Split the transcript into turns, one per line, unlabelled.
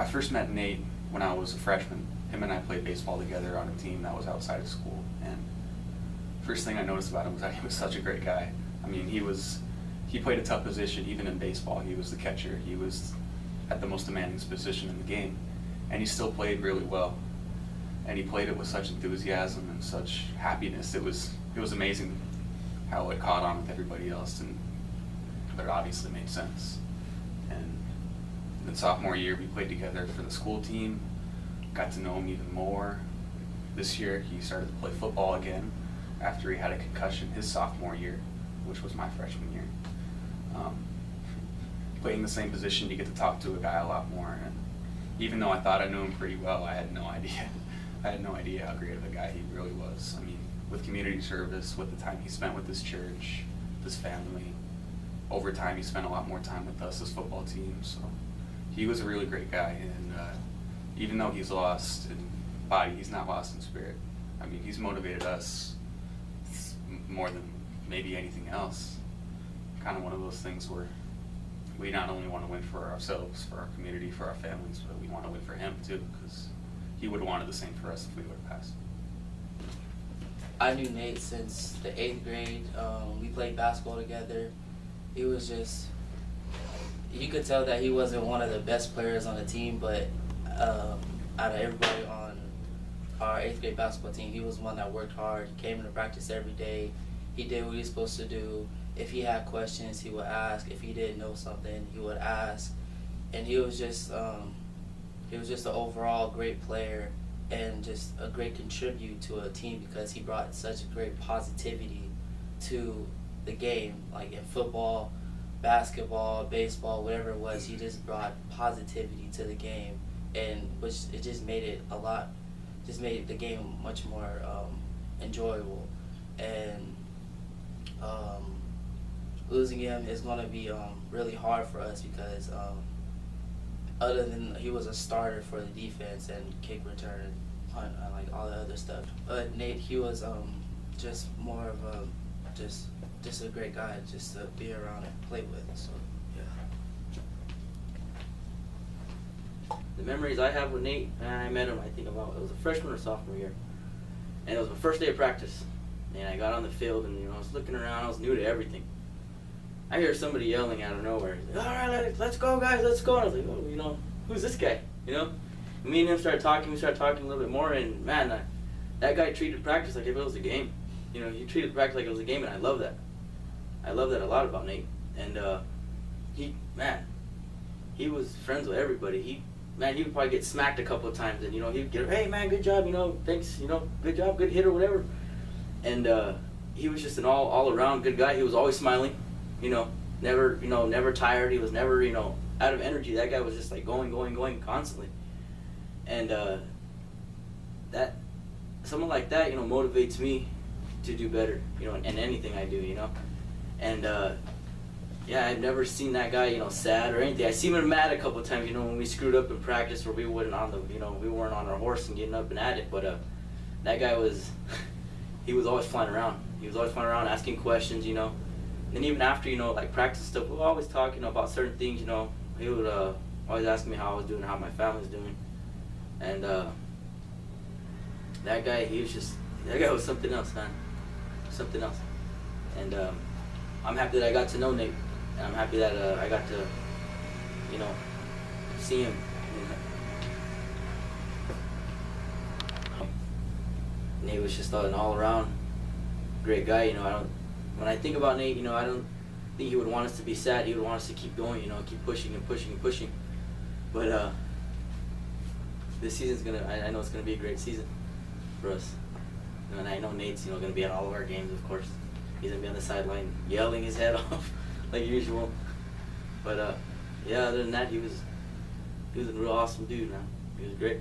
I first met Nate when I was a freshman. Him and I played baseball together on a team that was outside of school. And first thing I noticed about him was that he was such a great guy. I mean, he played a tough position even in baseball. He was the catcher. He was at the most demanding position in the game. And he still played really well. And he played it with such enthusiasm and such happiness. It was amazing how it caught on with everybody else, and it obviously made sense. And then sophomore year, we played together for the school team, got to know him even more. This year, he started to play football again after he had a concussion his sophomore year, which was my freshman year. Playing the same position, you get to talk to a guy a lot more. And even though I thought I knew him pretty well, I had no idea. I had no idea how great of a guy he really was. I mean, with community service, with the time he spent with his church, with his family, over time he spent a lot more time with us as football team. So he was a really great guy, and even though he's lost in body, he's not lost in spirit. I mean, he's motivated us more than maybe anything else. Kind of one of those things where we not only want to win for ourselves, for our community, for our families, but we want to win for him too, because he would have wanted the same for us if we would have passed.
I knew Nate since the 8th grade. We played basketball together. He was just, you could tell that he wasn't one of the best players on the team, but out of everybody on our 8th grade basketball team, he was one that worked hard. He came into practice every day. He did what he was supposed to do. If he had questions, he would ask. If he didn't know something, he would ask. And he was just an overall great player and just a great contribute to a team, because he brought such great positivity to the game, like in football, basketball, baseball, whatever it was. He just brought positivity to the game, and which it just made it made the game much more enjoyable. And losing him is going to be really hard for us, because other than he was a starter for the defense and kick return, punt, and like all the other stuff. But Nate, he was just more of a just a great guy just to be around and play with. So yeah.
The memories I have with Nate, I met him, I think about, it was a freshman or sophomore year, and it was my first day of practice. And I got on the field, and I was looking around. I was new to everything. I hear somebody yelling out of nowhere. He's like, "All right, let's go, guys, let's go." And I was like, "Oh, who's this guy?" And me and him started talking. We started talking a little bit more, and man, that guy treated practice like if it was a game. He treated practice like it was a game, and I love that. I love that a lot about Nate. And he was friends with everybody. He would probably get smacked a couple of times, and he'd get, "Hey man, good job, thanks, good job, good hit," or whatever. And he was just an all around good guy. He was always smiling, never tired. He was never, out of energy. That guy was just like going constantly. And that someone like that, motivates me to do better, in anything I do, And I've never seen that guy, sad or anything. I seen him mad a couple of times, when we screwed up in practice, where we weren't on our horse and getting up and at it. But that guy was. He was always flying around. He was always flying around, asking questions, And then even after, like practice stuff, we were always talking about certain things, He would always ask me how I was doing, how my family was doing. And that guy was something else, man. Something else. And I'm happy that I got to know Nate. And I'm happy that I got to, see him. Nate was just an all-around great guy. When I think about Nate, I don't think he would want us to be sad. He would want us to keep going, keep pushing and pushing and pushing. But this season's I know it's gonna be a great season for us. And I know Nate's, gonna be at all of our games, of course. He's gonna be on the sideline yelling his head off like usual. But other than that, he was a real awesome dude, man. He was great.